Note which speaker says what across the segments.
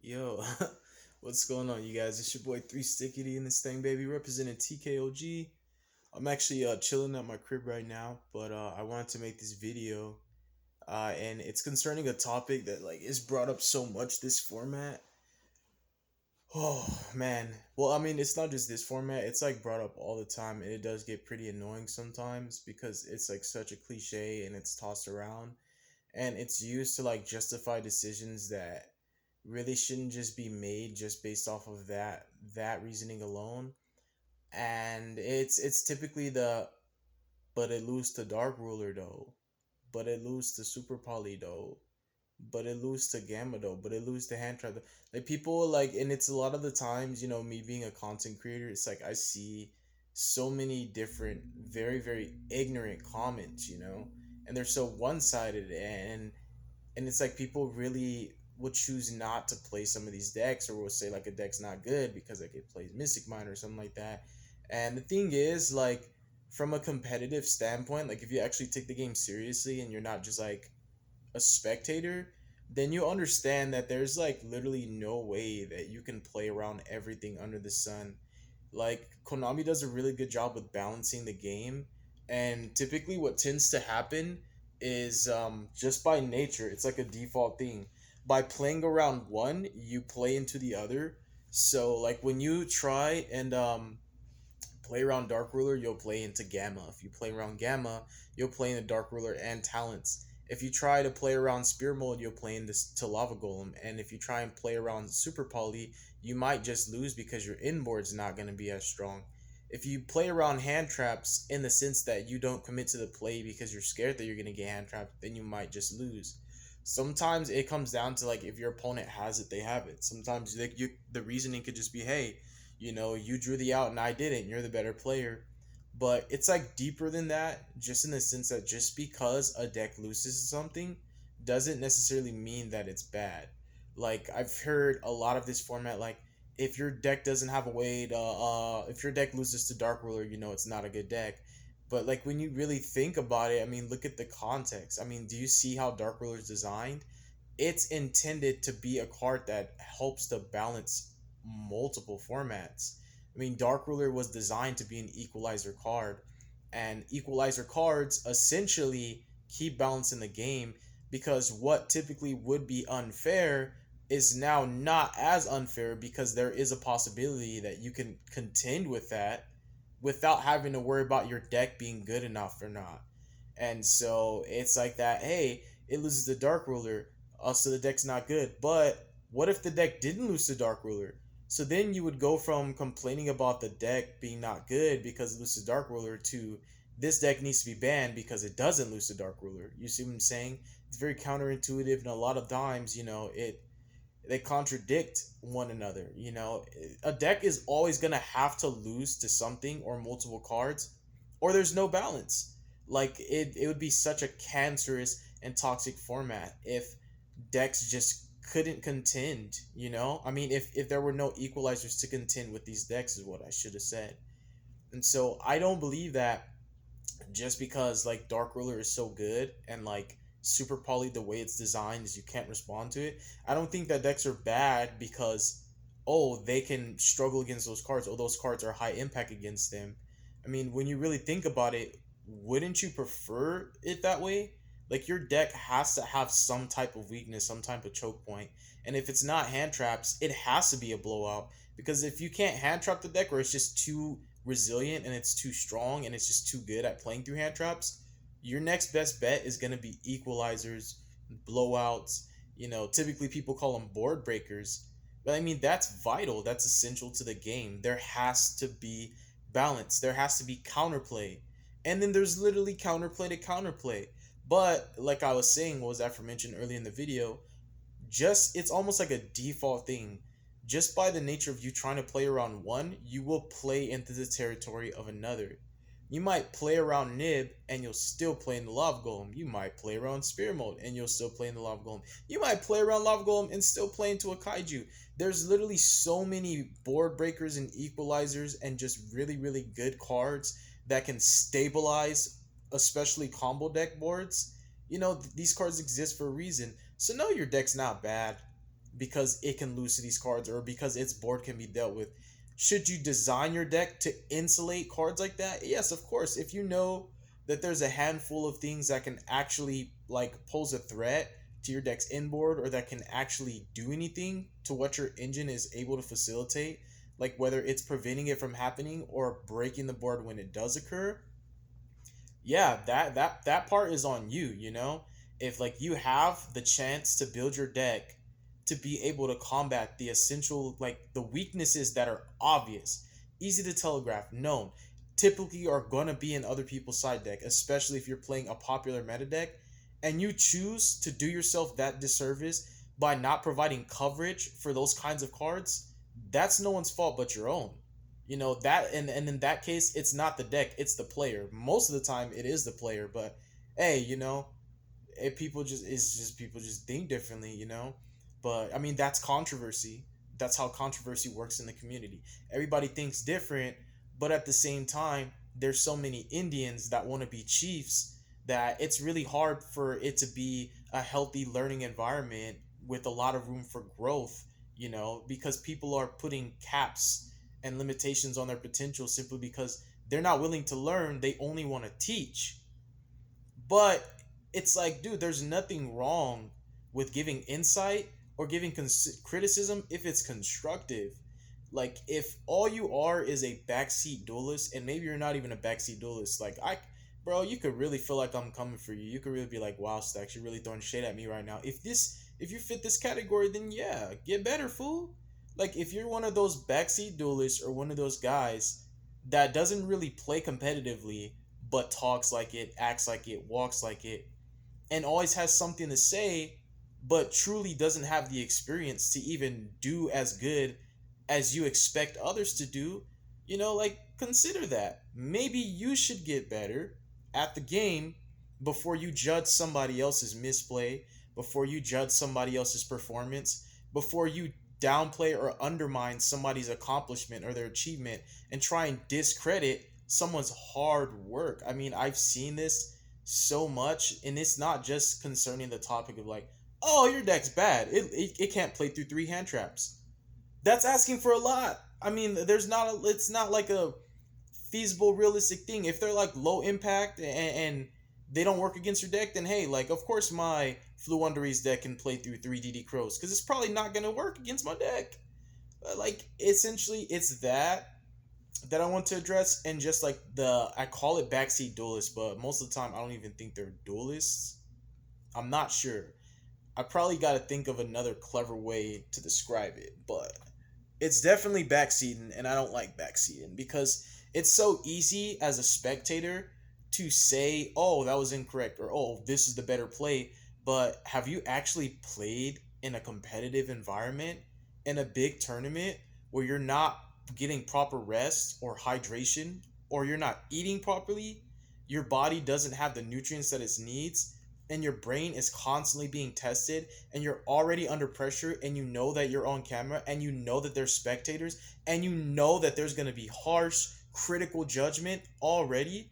Speaker 1: Yo, what's going on, you guys? It's your boy Three Stickity in this thing, baby, representing TKOG. I'm actually chilling at my crib right now, but I wanted to make this video, and it's concerning a topic that is brought up so much this format. Oh man, well, I mean, it's not just this format; it's brought up all the time, and it does get pretty annoying sometimes because it's such a cliche and it's tossed around, and it's used to justify decisions that really shouldn't just be made just based off of that reasoning alone. And it's typically the but it lose to Dark Ruler though, but it lose to Super Poly though, but it lose to Gamma though, but it lose to Hand Trap. Like people and it's a lot of the times, me being a content creator, it's I see so many different very ignorant comments, and they're so one-sided, and it's people really would choose not to play some of these decks, or will say a deck's not good because it plays Mystic Mine or something like that. And the thing is, from a competitive standpoint, if you actually take the game seriously and you're not just a spectator, then you understand that there's literally no way that you can play around everything under the sun. Konami does a really good job with balancing the game, and typically what tends to happen is just by nature, it's like a default thing. By playing around one, you play into the other. So when you try and play around Dark Ruler, you'll play into Gamma. If you play around Gamma, you'll play into Dark Ruler and Talents. If you try to play around Spear Mode, you'll play into to Lava Golem. And if you try and play around Super Poly, you might just lose because your inboard's not going to be as strong. If you play around hand traps in the sense that you don't commit to the play because you're scared that you're going to get hand trapped, then you might just lose. Sometimes it comes down to if your opponent has it, they have it. Sometimes the reasoning could just be, hey, you drew the out and I didn't. You're the better player. But it's deeper than that, just in the sense that just because a deck loses something doesn't necessarily mean that it's bad. I've heard a lot of this format, if your deck doesn't have a way to if your deck loses to Dark Ruler, it's not a good deck. But when you really think about it, I mean, look at the context. I mean, do you see how Dark Ruler is designed? It's intended to be a card that helps to balance multiple formats. I mean, Dark Ruler was designed to be an equalizer card, and equalizer cards essentially keep balance in the game, because what typically would be unfair is now not as unfair, because there is a possibility that you can contend with that without having to worry about your deck being good enough or not. And so it's that, hey, it loses the Dark Ruler, so the deck's not good. But what if the deck didn't lose the Dark Ruler? So then you would go from complaining about the deck being not good because it loses the Dark Ruler to this deck needs to be banned because it doesn't lose the Dark Ruler. You see what I'm saying? It's very counterintuitive, and a lot of times, they contradict one another. A deck is always going to have to lose to something or multiple cards, or there's no balance. It would be such a cancerous and toxic format if decks just couldn't contend. I mean, if there were no equalizers to contend with these decks, is what I should have said. And so I don't believe that just because Dark Ruler is so good, and Super Poly, the way it's designed is you can't respond to it. I don't think that decks are bad because, oh, they can struggle against those cards, or those cards are high impact against them. I mean, when you really think about it, wouldn't you prefer it that way? Your deck has to have some type of weakness, some type of choke point. And if it's not hand traps, it has to be a blowout. Because if you can't hand trap the deck, or it's just too resilient and it's too strong and it's just too good at playing through hand traps, your next best bet is going to be equalizers, blowouts. Typically people call them board breakers. But I mean, that's vital. That's essential to the game. There has to be balance. There has to be counterplay. And then there's literally counterplay to counterplay. But like I was saying, what was aforementioned earlier in the video, just it's almost like a default thing. Just by the nature of you trying to play around one, you will play into the territory of another. You might play around Nib and you'll still play in the Lava Golem. You might play around Spear Mode and you'll still play in the Lava Golem. You might play around Lava Golem and still play into a Kaiju. There's literally so many board breakers and equalizers and just really good cards that can stabilize, especially combo deck boards. These cards exist for a reason. So no, your deck's not bad. because it can lose to these cards or because its board can be dealt with. Should you design your deck to insulate cards like that? Yes, of course. If you know that there's a handful of things that can actually like pose a threat to your deck's inboard or that can actually do anything to what your engine is able to facilitate, like whether it's preventing it from happening or breaking the board when it does occur, yeah, that part is on you, you know? If like you have the chance to build your deck to be able to combat the essential like the weaknesses that are obvious, easy to telegraph, known, typically are going to be in other people's side deck, especially if you're playing a popular meta deck, and you choose to do yourself that disservice by not providing coverage for those kinds of cards, that's no one's fault but your own. You know that, and in that case it's not the deck, it's the player. Most of the time it is the player, but hey, you know, it people just it's just people just think differently, you know. But I mean that's controversy. That's how controversy works in the community. Everybody thinks different, but at the same time there's so many Indians that want to be chiefs that it's really hard for it to be a healthy learning environment with a lot of room for growth, you know, because people are putting caps and limitations on their potential simply because they're not willing to learn, they only want to teach. But it's like, dude, there's nothing wrong with giving insight or giving criticism if it's constructive. Like, if all you are is a backseat duelist, and maybe you're not even a backseat duelist, like, bro, you could really feel like I'm coming for you. You could really be like, wow, Stacks, you're really throwing shade at me right now. If you fit this category, then yeah, get better, fool. Like, if you're one of those backseat duelists or one of those guys that doesn't really play competitively, but talks like it, acts like it, walks like it, and always has something to say, but truly doesn't have the experience to even do as good as you expect others to do, you know, like consider that. Maybe you should get better at the game before you judge somebody else's misplay, before you judge somebody else's performance, before you downplay or undermine somebody's accomplishment or their achievement and try and discredit someone's hard work. I mean, I've seen this so much, and it's not just concerning the topic of like, oh, your deck's bad. It can't play through three hand traps. That's asking for a lot. I mean, it's not like a feasible, realistic thing. If they're like low impact and they don't work against your deck, then hey, like of course my Fluunderies deck can play through three DD Crows because it's probably not gonna work against my deck. Like essentially, it's that I want to address, and just like I call it backseat duelists, but most of the time I don't even think they're duelists. I'm not sure. I probably got to think of another clever way to describe it, but it's definitely backseating, and I don't like backseating because it's so easy as a spectator to say, "Oh, that was incorrect," or "Oh, this is the better play." But have you actually played in a competitive environment in a big tournament where you're not getting proper rest or hydration, or you're not eating properly? Your body doesn't have the nutrients that it needs, and your brain is constantly being tested, and you're already under pressure, and you know that you're on camera, and you know that there's spectators, and you know that there's going to be harsh critical judgment already.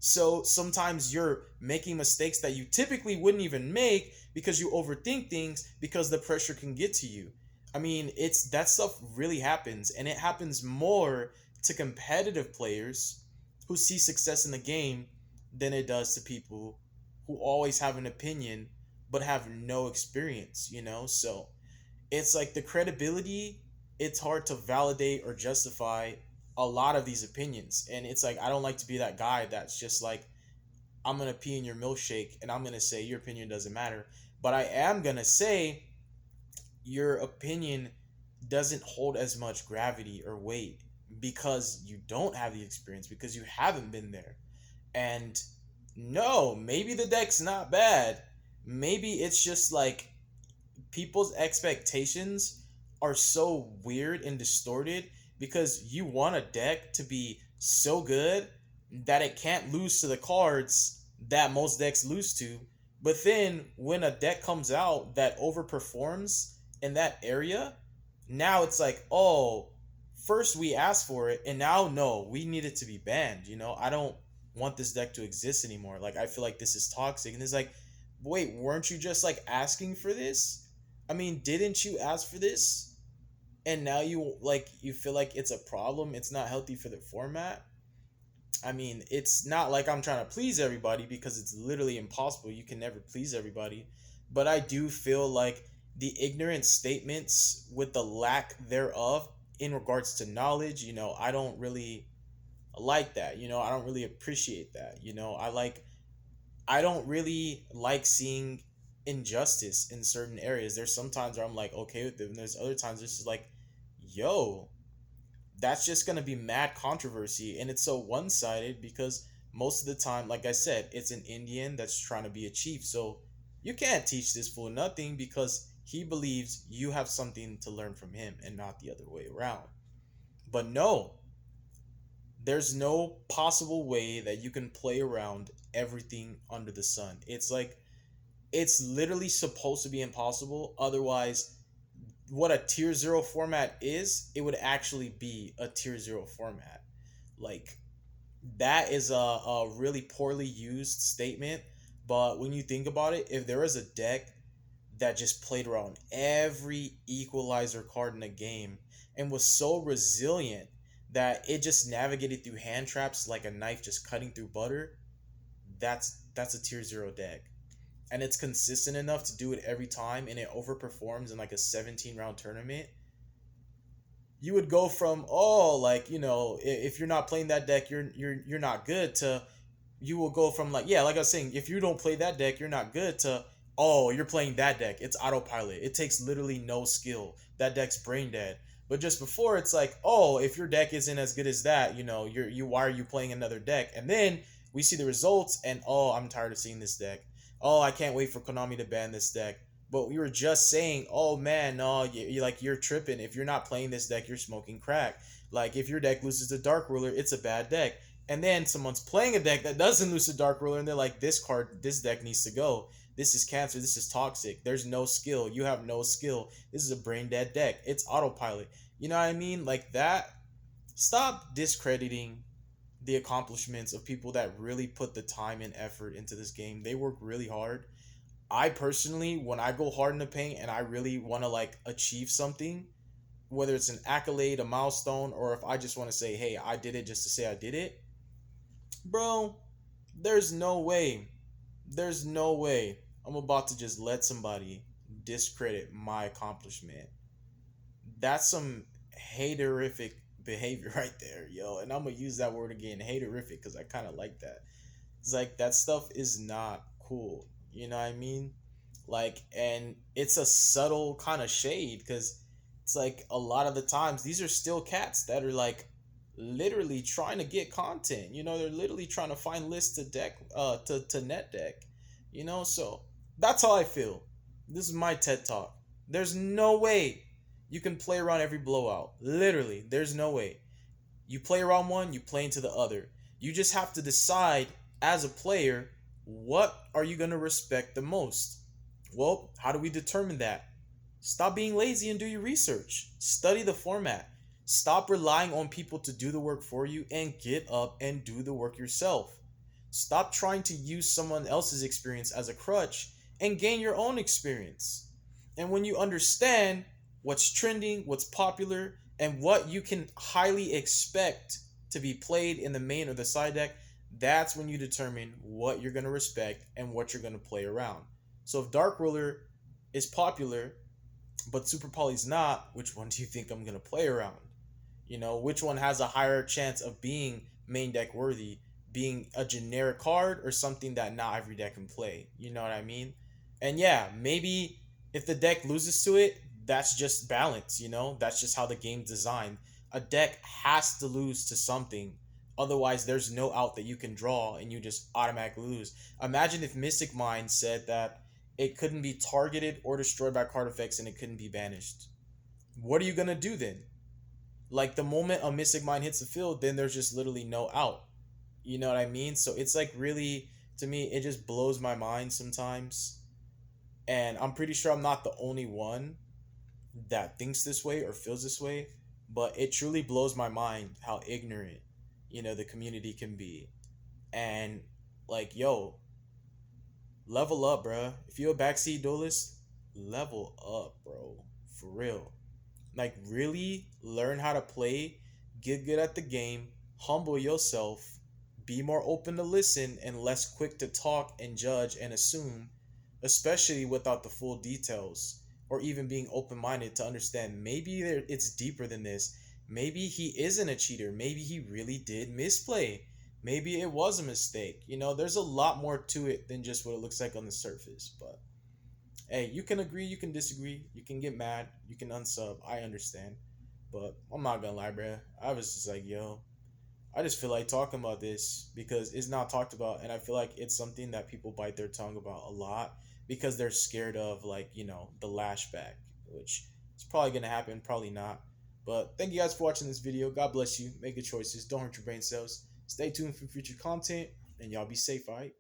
Speaker 1: So sometimes you're making mistakes that you typically wouldn't even make because you overthink things because the pressure can get to you. I mean, it's that stuff really happens, and it happens more to competitive players who see success in the game than it does to people who always have an opinion but have no experience, you know? So it's like the credibility, it's hard to validate or justify a lot of these opinions. And it's like, I don't like to be that guy that's just like, I'm going to pee in your milkshake and I'm going to say your opinion doesn't matter. But I am going to say your opinion doesn't hold as much gravity or weight because you don't have the experience, because you haven't been there. And no, maybe the deck's not bad. Maybe it's just like people's expectations are so weird and distorted because you want a deck to be so good that it can't lose to the cards that most decks lose to. But then when a deck comes out that overperforms in that area, now it's like, oh, first we asked for it, and now no, we need it to be banned. You know, I don't want this deck to exist anymore. Like, I feel like this is toxic. And it's like, wait, weren't you just like asking for this? I mean, didn't you ask for this? And now you feel like it's a problem. It's not healthy for the format. I mean, it's not like I'm trying to please everybody because it's literally impossible. You can never please everybody. But I do feel like the ignorant statements with the lack thereof in regards to knowledge, I don't really like that. I don't really appreciate that. I don't really like seeing injustice in certain areas. There's sometimes where I'm like okay with it, and there's other times it's just like, yo, that's just gonna be mad controversy, and it's so one sided because most of the time, like I said, it's an Indian that's trying to be a chief. So you can't teach this fool nothing because he believes you have something to learn from him and not the other way around. But no, there's no possible way that you can play around everything under the sun. It's like it's literally supposed to be impossible. Otherwise, what a tier 0 format is, it would actually be a tier 0 format. Like, that is a really poorly used statement. But when you think about it, if there was a deck that just played around every equalizer card in the game and was so resilient that it just navigated through hand traps like a knife just cutting through butter, that's a tier 0 deck. And it's consistent enough to do it every time and it overperforms in like a 17 round tournament. You would go from, oh, like, if you're not playing that deck, you're not good, to you will go from, like, yeah, like I was saying, if you don't play that deck, you're not good, to, oh, you're playing that deck, it's autopilot, it takes literally no skill, that deck's brain dead. But just before, it's like, oh, if your deck isn't as good as that, why are you playing another deck? And then we see the results, and oh, I'm tired of seeing this deck. Oh, I can't wait for Konami to ban this deck. But we were just saying, oh man, no, you're tripping. If you're not playing this deck, you're smoking crack. Like, if your deck loses to Dark Ruler, it's a bad deck. And then someone's playing a deck that doesn't lose to Dark Ruler, and they're like, this deck needs to go. This is cancer. This is toxic. There's no skill. You have no skill. This is a brain dead deck. It's autopilot. You know what I mean? Like that. Stop discrediting the accomplishments of people that really put the time and effort into this game. They work really hard. I personally, when I go hard in the paint and I really want to like achieve something, whether it's an accolade, a milestone, or if I just want to say, hey, I did it just to say I did it, bro, there's no way. There's no way I'm about to just let somebody discredit my accomplishment. That's some haterific behavior right there, yo. And I'm gonna use that word again, haterific, because I kind of like that. It's like that stuff is not cool. You know what I mean? Like, and it's a subtle kind of shade because it's like a lot of the times these are still cats that are like literally trying to get content. They're literally trying to find lists to deck, to net deck. So that's how I feel. This is my TED talk. There's no way you can play around every blowout. Literally, there's no way. You play around one, you play into the other. You just have to decide as a player, what are you going to respect the most? Well, how do we determine that? Stop being lazy and do your research. Study the format. Stop relying on people to do the work for you and get up and do the work yourself. Stop trying to use someone else's experience as a crutch and gain your own experience. And when you understand what's trending, what's popular, and what you can highly expect to be played in the main or the side deck, that's when you determine what you're going to respect and what you're going to play around. So if Dark Ruler is popular, but Super Poly's not, which one do you think I'm going to play around? Which one has a higher chance of being main deck worthy, being a generic card or something that not every deck can play? You know what I mean? And yeah, maybe if the deck loses to it, that's just balance, That's just how the game's designed. A deck has to lose to something. Otherwise, there's no out that you can draw and you just automatically lose. Imagine if Mystic Mind said that it couldn't be targeted or destroyed by card effects and it couldn't be banished. What are you going to do then? Like, the moment a Mystic Mind hits the field, then there's just literally no out. You know what I mean? So it's like really, to me, it just blows my mind sometimes. And I'm pretty sure I'm not the only one that thinks this way or feels this way, but it truly blows my mind how ignorant, the community can be. And like, yo, level up, bruh. If you're a backseat duelist, level up, bro. For real. Like, really learn how to play, get good at the game, humble yourself, be more open to listen and less quick to talk and judge and assume, especially without the full details, or even being open minded to understand maybe it's deeper than this. Maybe he isn't a cheater. Maybe he really did misplay. Maybe it was a mistake. There's a lot more to it than just what it looks like on the surface. But hey, you can agree, you can disagree, you can get mad, you can unsub. I understand. But I'm not gonna lie, bruh. I was just like, yo, I just feel like talking about this because it's not talked about, and I feel like it's something that people bite their tongue about a lot because they're scared of, like, the lashback, which is probably gonna happen, probably not. But thank you guys for watching this video. God bless you. Make good choices. Don't hurt your brain cells. Stay tuned for future content, and y'all be safe, alright?